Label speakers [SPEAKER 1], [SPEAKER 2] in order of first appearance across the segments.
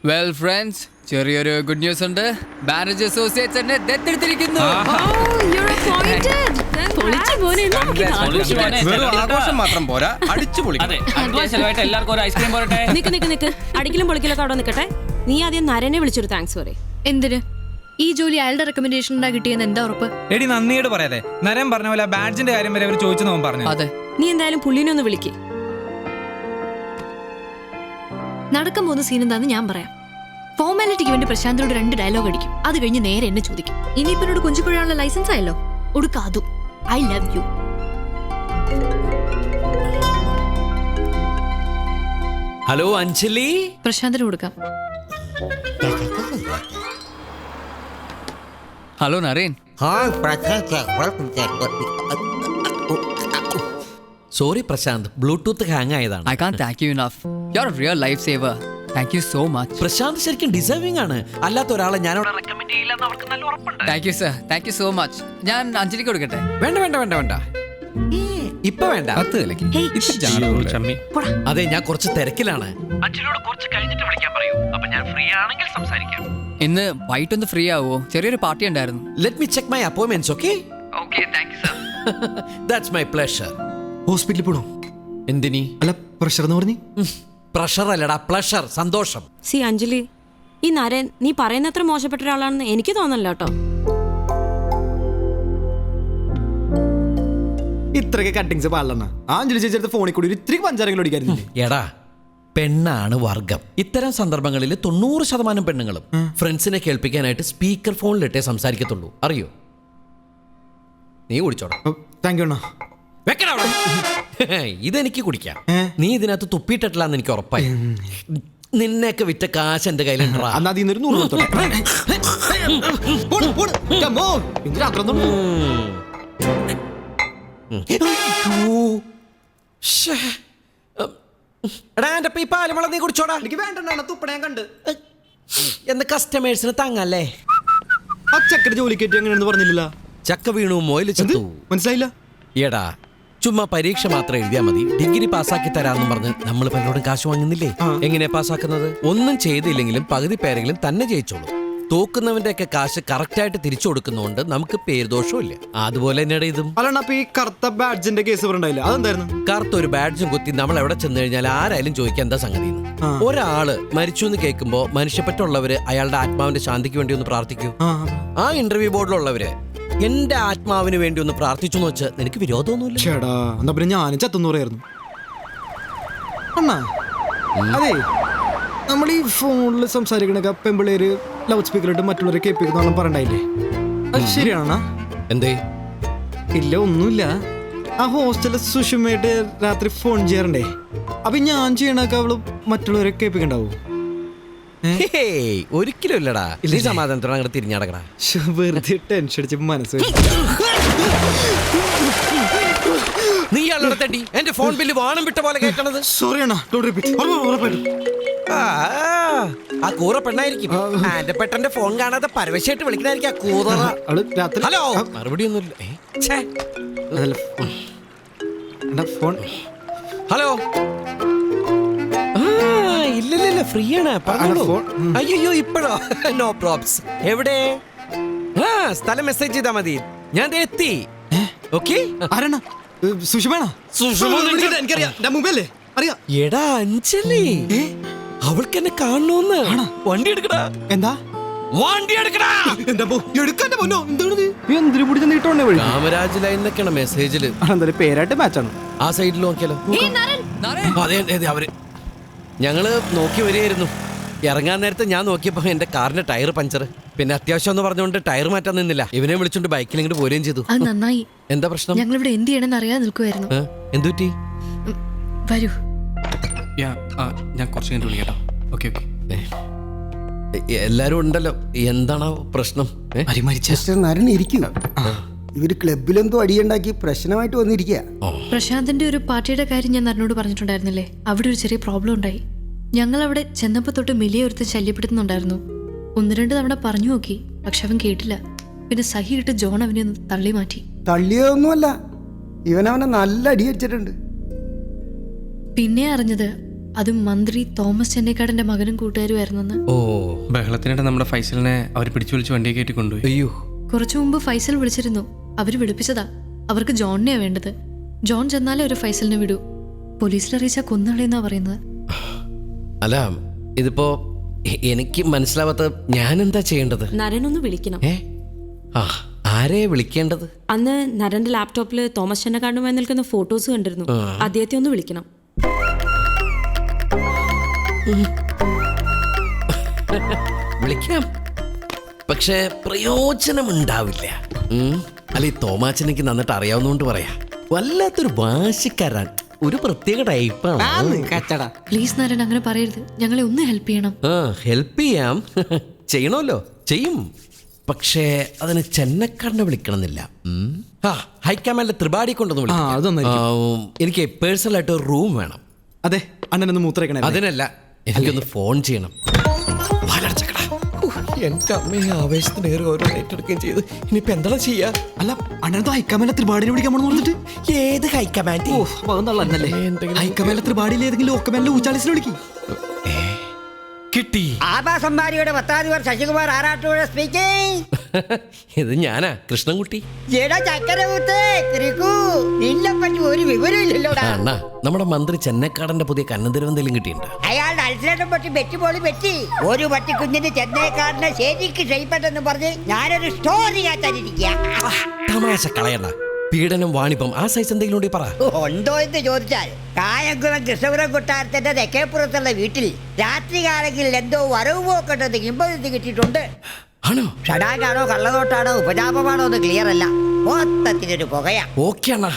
[SPEAKER 1] Well friends, ചെറിയൊരു good news ഉണ്ട്. Marriage associates എന്നെ ദത്തെടുത്തിരിക്കുന്നു.
[SPEAKER 2] ആഘോഷം മാത്രം പോരാ, അടിച്ചു പൊളിക്കണം.
[SPEAKER 3] എല്ലാവർക്കും ഒരു ഐസ്ക്രീം പോരട്ടെ.
[SPEAKER 4] നിക്ക് അടിക്കലും പൊളിക്കലൊക്കെ അവിടെ നിൽക്കട്ടെ. നീ ആദ്യം നരനെ വിളിച്ചൊരു താങ്ക്സ് പറയും.
[SPEAKER 5] എന്തിന് ഈ ജോലി അയാളുടെ റെക്കമെൻഡേഷൻ കിട്ടിയെന്ന് എന്താ ഉറപ്പ്?
[SPEAKER 6] എടി നന്ദിയോട് പറയാതെ. നരൻ പറഞ്ഞ പോലെ ബാഡ്ജിന്റെ കാര്യം വരെ അവർ ചോദിച്ചു നോക്കാൻ പറഞ്ഞു.
[SPEAKER 1] അതെ,
[SPEAKER 4] നീ എന്തായാലും പുള്ളിനെ ഒന്ന് വിളിക്ക്.
[SPEAKER 5] നടക്കാൻ പോകുന്ന സീൻ എന്താന്ന് ഞാൻ പറയാം. ഫോർമാലിറ്റിക്ക് വേണ്ടി പ്രശാന്തിനോട് 2 ഡയലോഗ് അടിക്കും. അത് കഴിഞ്ഞ് നേരെ എന്നെ ചോദിക്കും. ഇനിയിപ്പോ എന്നോട് കൊഞ്ചുകൊഴാനുള്ള ലൈസൻസ് ആയല്ലോ, ഒടുക്കാതു I love you.
[SPEAKER 7] Hello Anjali.
[SPEAKER 5] പ്രശാന്തിന് കൊടുക്കാം.
[SPEAKER 1] Hello Naren.
[SPEAKER 7] Sorry Prashanth, Bluetooth hang ആയതാണ്.
[SPEAKER 1] I can't thank you enough. You're a real lifesaver. Thank you so much.
[SPEAKER 7] Prashanth ശരിക്കും ഡിസേർവിംഗ് ആണ്. അല്ലാത്ത ഒരാളെ ഞാൻ റെക്കമെൻഡ് ചെയ്യില്ലെന്ന് അവർക്ക് നല്ല ഉറപ്പുണ്ട്.
[SPEAKER 1] Thank you sir. Thank you so much. ഞാൻ അഞ്ജലിക്ക് കൊടുക്കട്ടെ?
[SPEAKER 7] വേണ്ട ഇപ്പൊ വേണ്ട. അതെ, ഞാൻ കുറച്ച് തിരക്കിലാണ്. അഞ്ജലിയോട് കുറച്ച് കഴിഞ്ഞിട്ട് വിളിക്കാൻ പറയൂ. അപ്പൊ ഞാൻ ഫ്രീ ആണെങ്കിൽ സംസാരിക്കാം.
[SPEAKER 1] ഇന്ന് വൈകിട്ടൊന്ന് ഫ്രീ ആവോ? ചെറിയൊരു പാർട്ടി ഉണ്ടായിരുന്നു.
[SPEAKER 7] Let me check my appointments. Okay
[SPEAKER 1] Okay, thank you sir.
[SPEAKER 7] That's my pleasure.
[SPEAKER 8] ഹോസ്പിറ്റലിൽ പോണോ?
[SPEAKER 7] എന്തിനി?
[SPEAKER 8] അല്ല, പ്രഷർ എന്ന് പറഞ്ഞു.
[SPEAKER 7] പ്രഷർ അല്ലടാ, പ്ലഷർ, സന്തോഷം.
[SPEAKER 4] സി അഞ്ജലി, ഈ നരൻ നീ പറയുന്നത്ര മോശപ്പെട്ട ഒരാളാണെന്ന് എനിക്ക് തോന്നല്ലോ കേട്ടോ.
[SPEAKER 8] ഇത്രയൊക്കെ കട്ടിങ്സ് പാടില്ലെന്ന അഞ്ജലി ചേച്ചി ഫോണിൽ കൂടി ഇത്തിരി പഞ്ചാരങ്ങൾ ഓടിക്കാറില്ലേ?
[SPEAKER 7] എടാ, പെണ്ണാണ് വർഗം. ഇത്തരം സന്ദർഭങ്ങളിൽ 90% പെണ്ണുങ്ങളും ഫ്രണ്ട്സിനെ കേൾപ്പിക്കാനായിട്ട് സ്പീക്കർ ഫോണിലിട്ടേ സംസാരിക്കത്തുള്ളൂ. അറിയോ? നീ കുടിച്ചോടാ.
[SPEAKER 8] താങ്ക് യു അണ്ണാ.
[SPEAKER 7] ഇതെനിക്ക് കുടിക്കാം. നീ ഇതിനകത്ത് തുപ്പിയിട്ടില്ലാന്ന് എനിക്ക് ഉറപ്പായി. നിന്നെയൊക്കെ വിറ്റ കാശ് എന്റെ കയ്യിലുണ്ടാ.
[SPEAKER 8] അതിന്നൊരു 100
[SPEAKER 7] എടാ, എന്റെ ഈ പാലുവെള്ളം നീ കുടിച്ചോടാ.
[SPEAKER 8] എനിക്ക് വേണ്ട, തുപ്പണ കണ്ട്
[SPEAKER 7] എന്ന് കസ്റ്റമേഴ്സിന് തങ്ങല്ലേ.
[SPEAKER 8] ആ ചക്കര ജോലിക്കേറ്റ് എങ്ങനെയാണെന്ന് പറഞ്ഞില്ല.
[SPEAKER 7] ചക്ക വീണു മോയിൽ ചത്തു.
[SPEAKER 8] മനസ്സിലായില്ല?
[SPEAKER 7] എടാ, ചുമ്മാ പരീക്ഷ മാത്രം എഴുതിയാ മതി, ഡിഗ്രി പാസ്സാക്കി തരാമെന്നും പറഞ്ഞ് നമ്മൾ പലരോടും കാശ് വാങ്ങുന്നില്ലേ? എങ്ങനെയാ പാസ്സാക്കുന്നത്? ഒന്നും ചെയ്തില്ലെങ്കിലും പകുതി പേരെങ്കിലും തന്നെ ജയിച്ചോളൂ. തോക്കുന്നവന്റെ ഒക്കെ കാശ് കറക്റ്റായിട്ട് തിരിച്ചു കൊടുക്കുന്നതുകൊണ്ട് നമുക്ക് പേരുദോഷവും ഇല്ല. അതുപോലെ തന്നെയാണ് ഇതും.
[SPEAKER 8] അല്ല, ഈ കറുത്ത ബാഡ്ജിന്റെ കേസ് പറഞ്ഞില്ല, അതെന്തായിരുന്നു?
[SPEAKER 7] കറുത്ത ഒരു ബാഡ്ജും കുത്തി നമ്മൾ എവിടെ ചെന്ന് കഴിഞ്ഞാൽ ആരായാലും ചോദിക്കാൻ എന്താ സംഗതി. ഒരാള് മരിച്ചു എന്ന് കേൾക്കുമ്പോ മനുഷ്യപ്പറ്റുള്ളവര് അയാളുടെ ആത്മാവിന്റെ ശാന്തിക്ക് വേണ്ടി ഒന്ന് പ്രാർത്ഥിക്കൂ. ആ ഇന്റർവ്യൂ ബോർഡിലുള്ളവര് എന്റെ ആത്മാവിന് വേണ്ടി ഒന്ന് പ്രാർത്ഥിച്ചു എന്ന് വെച്ചാൽ നിനക്ക് വിരോധമൊന്നുമില്ല.
[SPEAKER 8] ചേടാ, എന്താ പിന്നെ ഞാനും ചത്തെന്ന് പറയായിരുന്നു. അണ്ണാ, അതെ, നമ്മൾ ഈ ഫോണിൽ സംസാരിക്കണ പെമ്പിള്ളേര് ലൗഡ് സ്പീക്കറിട്ട് മറ്റുള്ളവരെ കേൾപ്പിക്കുന്ന പറയണ്ടായില്ലേ? അത് ശരിയാണോ?
[SPEAKER 7] എന്തേ?
[SPEAKER 8] ഇല്ല, ഒന്നുമില്ല. ആ ഹോസ്റ്റലിൽ സുഷമയായിട്ട് രാത്രി ഫോൺ ചെയ്യാറുണ്ടേ. അപ്പൊ ഞാൻ ചെയ്യണൊക്കെ അവള് മറ്റുള്ളവരെ കേൾപ്പിക്കണ്ടാവൂ?
[SPEAKER 7] ഒരിക്കലും ഇല്ലടാ. ഈ സമാധാനത്തോടെ അങ്ങോട്ട് തിരിഞ്ഞടക്കടാ.
[SPEAKER 8] വെറുതെ ടെൻഷൻ അടിച്ച് മനസ്സ്.
[SPEAKER 7] നീ അല്ലട തട്ടി എന്റെ ഫോൺ ബില്ല് വാണം വിട്ട പോലെ കേൾക്കണത്.
[SPEAKER 8] Sorry Anna, don't repeat.
[SPEAKER 7] ആ കൂറ പെണ്ണായിരിക്കും. എന്റെ പെട്ടെന്റെ ഫോൺ കാണാതെ പരവശമായിട്ട് വിളിക്കണായിരിക്കും ആ കൂറ. ഹലോ, മറുപടി ഒന്നുമില്ല. ഹലോ, ഇല്ല ഫ്രീ ആണ്. അയ്യോ, ഇപ്പഴോ? No probs. എവിടെ? സ്ഥലം മെസ്സേജ് ചെയ്താ മതി, ഞാൻ എത്തി. ഓക്കെ.
[SPEAKER 8] ആരാണ്? സുഷമേണ?
[SPEAKER 7] എടാ അഞ്ജലി, അവൾക്ക് എന്നെ കാണണോന്ന്. വണ്ടി എടുക്കടാ.
[SPEAKER 8] എന്താ
[SPEAKER 7] വണ്ടി എടുക്കടാ? കാമരാജ് ലൈനൊക്കെയാണ് മെസ്സേജില്.
[SPEAKER 8] പേരായിട്ട് മാച്ചാണ്.
[SPEAKER 7] ആ സൈഡിൽ നോക്കിയാലോ? അതെ, അവര് ഞങ്ങള് നോക്കി വരികയായിരുന്നു. ഇറങ്ങാൻ നേരത്തെ ഞാൻ നോക്കിയപ്പോ എന്റെ കാറിന്റെ ടയർ പഞ്ചർ. പിന്നെ അത്യാവശ്യം എന്ന് പറഞ്ഞുകൊണ്ട് ടയർ മാറ്റാൻ നിന്നില്ല. ഇവനെ വിളിച്ചോണ്ട് ബൈക്കിൽ ഇങ്ങോട്ട് പോരുകയും ചെയ്തു.
[SPEAKER 5] അത് നന്നായി.
[SPEAKER 7] എന്താ പ്രശ്നം?
[SPEAKER 5] ഞങ്ങൾ ഇവിടെ എന്ത് ചെയ്യണമെന്ന് അറിയാതെ നിൽക്കുമായിരുന്നു.
[SPEAKER 7] എന്തുപറ്റി?
[SPEAKER 5] വരൂ.
[SPEAKER 2] ഞാൻ കുറച്ച് കഴിഞ്ഞിട്ട് വിളിക്കട്ടോ. ഓക്കെ.
[SPEAKER 7] എല്ലാരും ഉണ്ടല്ലോ, എന്താണോ പ്രശ്നം?
[SPEAKER 9] നരൻ ഇരിക്കുക. ഇവര് ക്ലബിലെന്തോ അടിയുണ്ടാക്കി പ്രശ്നമായിട്ട് വന്നിരിക്കുക.
[SPEAKER 5] പ്രശാന്തിന്റെ ഒരു പാർട്ടിയുടെ കാര്യം ഞാൻ നരനോട് പറഞ്ഞിട്ടുണ്ടായിരുന്നില്ലേ? അവിടെ ഒരു ചെറിയ പ്രോബ്ലം ഉണ്ടായി. ഞങ്ങൾ അവിടെ ചെന്നപ്പോ തൊട്ട് മിലിയെ ഒരുത്ത് ശല്യപ്പെടുത്തുന്നുണ്ടായിരുന്നു. 1-2 തവണ പറഞ്ഞു നോക്കി, പക്ഷെ അവൻ കേട്ടില്ല. പിന്നെ സഹിയിട്ട് ജോൺ അവനെ ഒന്ന് തള്ളി മാറ്റി.
[SPEAKER 9] തള്ളിയൊന്നുമല്ല, ഇവനവനെ നല്ല അടി അടിച്ചിട്ടുണ്ട്.
[SPEAKER 5] പിന്നെ അറിഞ്ഞത് അതും മന്ത്രി തോമസ് ചെന്നൈക്കാടന്റെ മകനും കൂട്ടുകാരുമായിരുന്നെന്ന്.
[SPEAKER 7] ഓ
[SPEAKER 2] ബഹളത്തിനിടെ നമ്മുടെ ഫൈസലിനെ അവർ പിടിച്ചു വിളിച്ച് വണ്ടിയെ കയറ്റി കൊണ്ടുപോയി.
[SPEAKER 7] അയ്യോ.
[SPEAKER 5] കുറച്ചു മുമ്പ് ഫൈസൽ വിളിച്ചിരുന്നു. അവര് വിളിപ്പിച്ചതാ. അവർക്ക് ജോണിനെയാ വേണ്ടത്. ജോൺ ചെന്നാലേ ഒരു ഫൈസലിനെ വിടൂ. പോലീസിൽ അറിയിച്ചാൽ കൊന്നുകളയെന്നാ പറയുന്നത്.
[SPEAKER 7] അല്ല ഇതിപ്പോ എനിക്ക് മനസ്സിലാവാത്ത ഞാൻ എന്താ ചെയ്യേണ്ടത്?
[SPEAKER 4] നരൻ ഒന്ന് വിളിക്കണം.
[SPEAKER 7] ആരെ വിളിക്കേണ്ടത്?
[SPEAKER 4] അന്ന് നരന്റെ ലാപ്ടോപ്പിൽ തോമസ് ചെന്നക്കാടുമായി നിൽക്കുന്ന ഫോട്ടോസ് കണ്ടിരുന്നു. അദ്ദേഹത്തെ ഒന്ന് വിളിക്കണം.
[SPEAKER 7] വിളിക്കാം, പക്ഷെ പ്രയോജനമുണ്ടാവില്ല. അല്ല, ഈ തോമാച്ചനെനിക്ക് നന്നിട്ട് അറിയാവുന്നതുകൊണ്ട് പറയാ, വല്ലാത്തൊരു വാശിക്കാരൻ, ഒരു പ്രത്യേക ടൈപ്പാണ്.
[SPEAKER 5] പ്ലീസ് നാരായൺ, അങ്ങനെ പറയരുത്. ഞങ്ങളെ ഒന്ന് ഹെൽപ്പ് ചെയ്യണം.
[SPEAKER 7] ഹെൽപ്പ് ചെയ്യാം, ചെയ്യണമല്ലോ, ചെയ്യും. പക്ഷേ അതിന് ചെന്നക്കാടിനെ വിളിക്കണമെന്നില്ല. ഹൈക്കമാൻഡിലെ ത്രിപാഠി കൊണ്ടൊന്ന് വിളിക്കാം. എനിക്ക് പേഴ്സണലായിട്ട് ഒരു റൂം വേണം.
[SPEAKER 8] അതെ, അണ്ണനൊന്ന് മൂത്രേക്കണേ.
[SPEAKER 7] അതിനല്ല, എനിക്കൊന്ന് ഫോൺ ചെയ്യണം. എന്റെ അമ്മയെ ആവേശത്തിനേറെ ഓരോ ഏറ്റെടുക്കുകയും ചെയ്ത് ഇനിയിപ്പോ എന്താണ് ചെയ്യാ?
[SPEAKER 8] അല്ല, അണ്ണനത് ഹൈക്കമാൻഡിലെ ത്രിപാഠിനെ വിളിക്കാൻ പോണെന്ന് പറഞ്ഞിട്ട്.
[SPEAKER 7] ഏത് ഹൈക്കമാൻഡ്?
[SPEAKER 8] ഹൈക്കമാൻഡിലെ ത്രിപാഠിയിൽ ഏതെങ്കിലും ഓക്കമാൻഡിലെ ഊച്ചാളിസിനെ വിളിക്കും.
[SPEAKER 7] കിട്ടി.
[SPEAKER 10] ആഭാസംഭാരിയുടെ 10ാം ദിവസം ശശികുമാർ ആറാട്ടൂർ സ്പീക്കിംഗ്.
[SPEAKER 7] ഇത് ഞാനാ, കൃഷ്ണൻകുട്ടി.
[SPEAKER 10] നിന്നെപ്പറ്റി ഒരു വിവരമില്ലല്ലോടാ.
[SPEAKER 7] അണ്ണാ, നമ്മുടെ മന്ത്രി ചെന്നൈക്കാടന്റെ പുതിയ കന്നന്തിരം എന്തെങ്കിലും കിട്ടിയിട്ടുണ്ടോ?
[SPEAKER 10] അയാളുടെ അൽസലേറ്റം പറ്റി വെറ്റുപോളി പറ്റി. ഒരു പട്ടിക്കുഞ്ഞിന് ചെന്നൈക്കാടിനെ ശരിക്ക് ചെയ്യപ്പെട്ടെന്ന് പറഞ്ഞ് ഞാനൊരു സ്റ്റോറി കാറ്റാനിരിക്കുക.
[SPEAKER 7] തമാശ കളയണ്ട. പീഡനം, വാണിപ്പം, ആ സൈസ് എന്തെങ്കിലും കൂടി പറ.
[SPEAKER 10] ഉണ്ടോ എന്ന് ചോദിച്ചാൽ, കായംകുളം കൃഷ്ണപുരം കൊട്ടാരത്തിന്റെ തെക്കേപ്പുറത്തുള്ള വീട്ടിൽ രാത്രികാലങ്ങളിൽ എന്തോ വരവ് പോക്കട്ടത് ഇമ്പതി കിട്ടിയിട്ടുണ്ട്.
[SPEAKER 7] ആണോ?
[SPEAKER 10] ഷടാകാണോ കള്ളനോട്ടാണോ ഉപജാപമാണോ എന്ന് ക്ലിയർ അല്ല. മൊത്തത്തിനൊരു പുകയാ.
[SPEAKER 7] ഓക്കെ അണ്ണാ.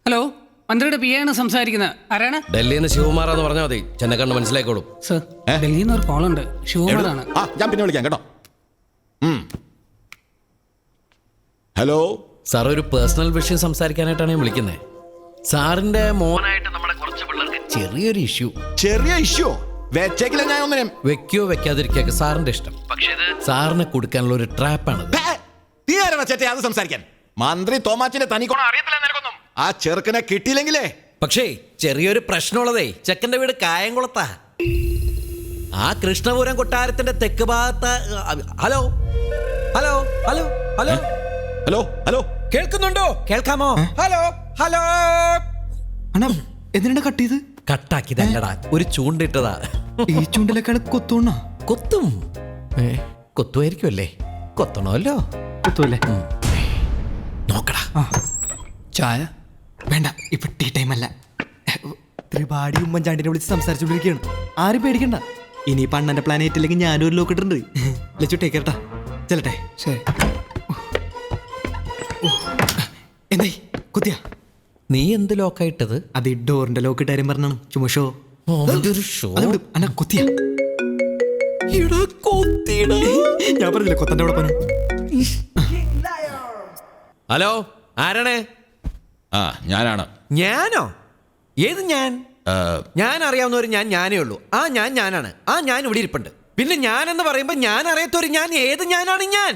[SPEAKER 3] ഹലോ, മന്ത്രിയുടെ പി ആണ് സംസാരിക്കുന്നത്. ആരാണ്?
[SPEAKER 7] ഡൽഹിയിൽ നിന്ന് ശിവകുമാറാന്ന് പറഞ്ഞാൽ മതി, ചെന്നൈക്കാടിന് മനസ്സിലാക്കോളും.
[SPEAKER 3] സർ, ഡൽഹിയിൽ നിന്ന് ഒരു കോളുണ്ട്. ശിവകുമാറാണ്.
[SPEAKER 11] ഞാൻ പിന്നെ വിളിക്കാം കേട്ടോ. ഹലോ
[SPEAKER 7] സാർ, ഒരു പേഴ്സണൽ വിഷയം സംസാരിക്കാനായിട്ടാണ് ഞാൻ വിളിക്കുന്നത്. സാറിന്റെ മോനായിട്ട് നമ്മുടെ കുറച്ച് പിള്ളേർക്ക് ചെറിയൊരു ഇഷ്യൂ.
[SPEAKER 11] ചെറിയ ഇഷ്യൂ വെച്ചേക്കില്ല. ഞാൻ ഒന്നിനും
[SPEAKER 7] വെക്കോ വെക്കാതിരിക്കൊക്കെ സാറിന്റെ ഇഷ്ടം. പക്ഷേ ഇത് സാറിനെ കൊടുക്കാനുള്ള ഒരു ട്രാപ്പാണ്.
[SPEAKER 11] നീ ആരാ ചേട്ടേ അത് സംസാരിക്കാൻ? മന്ത്രി തോമാച്ചിന്റെ തനിക്കോണം അറിയത്തില്ല നിനക്കൊന്നും. ആ ചെറുക്കനെ കിട്ടിയില്ലെങ്കിലേ.
[SPEAKER 7] പക്ഷേ ചെറിയൊരു പ്രശ്നമുള്ളതേ, ചെക്കന്റെ വീട് കായംകുളത്താ. ആ കൃഷ്ണപുരം കൊട്ടാരത്തിന്റെ തെക്ക് ഭാഗത്ത്. Hello hello hello hello
[SPEAKER 11] hello hello,
[SPEAKER 7] കേൾക്കുന്നുണ്ടോ? കേൾക്കാമോ? Hello hello.
[SPEAKER 8] അണ്ണാ, എന്തിനാ കട്ട് ചെയ്ത്?
[SPEAKER 7] കട്ടാക്കിതല്ലടാ, ഒരു ചൂണ്ടിട്ടതാ.
[SPEAKER 8] ഈ ചൂണ്ടിലേക്കാൾ കൊത്തോണ്ണ.
[SPEAKER 7] കൊത്തും. കൊത്തുമായിരിക്കുമല്ലേ? കൊത്തണമല്ലോ.
[SPEAKER 8] കൊത്തുമല്ലേ?
[SPEAKER 7] നോക്കടാ.
[SPEAKER 1] ചായ
[SPEAKER 8] വേണ്ട, ഇപ്പൊ ടീ ടൈം അല്ല. ത്രിപാഠി ഉമ്മൻചാണ്ടിനെ വിളിച്ച് സംസാരിച്ചുകൊണ്ടിരിക്കുകയാണ്. ആരും പേടിക്കണ്ട. ഇനി അണ്ണന്റെ പ്ലാൻ ഏറ്റില്ലെങ്കിൽ ഞാനും ഒരു ലോക്കിട്ടുണ്ട്. ലച്ചു ടേക്ക് കേട്ടാ. ചെല്ലട്ടെ. ശരി. എന്തായി കുത്തിയ?
[SPEAKER 7] നീ എന്ത് ലോക്കായിട്ടത്?
[SPEAKER 8] അത് ഈ ഡോറിന്റെ ലോക്കിട്ട് കാര്യം പറഞ്ഞാണ്. ചുമ്മാ ഷോ. അണ്ണ കുത്തിയ? ഞാൻ പറഞ്ഞില്ല കൊത്തന്റെ അവിടെ പോനെ.
[SPEAKER 7] ഹലോ, ആരാണ്?
[SPEAKER 11] ഞാനാണ്.
[SPEAKER 7] ഞാനോ? ഏത് ഞാൻ? ഞാൻ അറിയാവുന്ന ഒരു ഞാനേ ഉള്ളൂ. ആ ഞാനാണ്. ആ ഞാൻ ഇവിടെ ഇരിപ്പുണ്ട്. പിന്നെ ഞാൻ എന്ന് പറയുമ്പോ ഞാൻ അറിയാത്തൊരു ഞാൻ. ഏത് ഞാനാണ് ഞാൻ?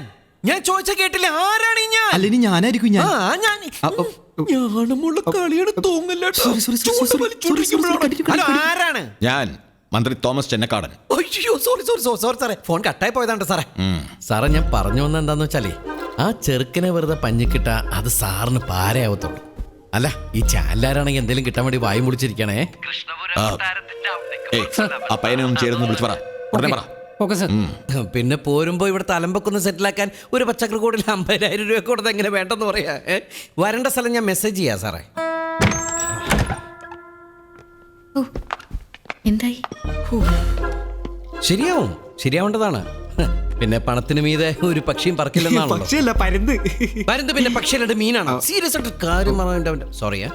[SPEAKER 7] ഞാൻ ചോദിച്ച കേട്ടില്ല. ആരാണ് ഞാൻ?
[SPEAKER 8] അല്ലെങ്കിൽ ഞാനായിരിക്കും ഞാൻ.
[SPEAKER 7] ഞാനുമുള്ള കളിയാണ് തോന്നല്ലോ. ആരാണ്?
[SPEAKER 11] ഞാൻ മന്ത്രി തോമസ് ചെന്നക്കാടൻ.
[SPEAKER 7] അയ്യോ, സോറി സാറേ, ഫോൺ കട്ടായി പോയതാണ്ട് സാറേ. സാറേ, ഞാൻ പറഞ്ഞു വന്ന എന്താന്ന് വെച്ചാലേ, ആ ചെറുക്കനെ വെറുതെ പഞ്ഞിക്കിട്ട അത് സാറിന് പാരയാവത്തുള്ളൂ. അല്ല, ഈ ചാനലാരാണെങ്കിൽ എന്തെങ്കിലും കിട്ടാൻ വേണ്ടി വായും പൊളിച്ചിരിക്കണേ.
[SPEAKER 11] ആ പയ്യനെ ഒന്ന് ചേർന്ന് വിളിച്ചു പറ. ഉടനെ പറ.
[SPEAKER 3] Okay sir.
[SPEAKER 7] പിന്നെ പോരുമ്പോ ഇവിടെ തലമ്പൊക്കൊന്ന് സെറ്റിലാക്കാൻ ഒരു പച്ചക്കറി കൂടിൽ 50,000 രൂപ കൊടുത്ത് എങ്ങനെ വേണ്ടെന്ന് പറയാ. വരേണ്ട സ്ഥലം ഞാൻ മെസ്സേജ് ചെയ്യാം സാറേ.
[SPEAKER 5] എന്തായി?
[SPEAKER 7] ശരിയാവേണ്ടതാണ്. പിന്നെ പണത്തിന് മീതെ ഒരു പക്ഷിയും പറക്കില്ലെന്നാണല്ലോ.
[SPEAKER 8] പക്ഷിയല്ല, പരുന്ത്.
[SPEAKER 7] പരുന്ത് പിന്നെ പക്ഷിയല്ലാണ്ട് മീനാണ്. സീരിയസ് ആയിട്ട് കാര്യം പറഞ്ഞ. സോറിയാ.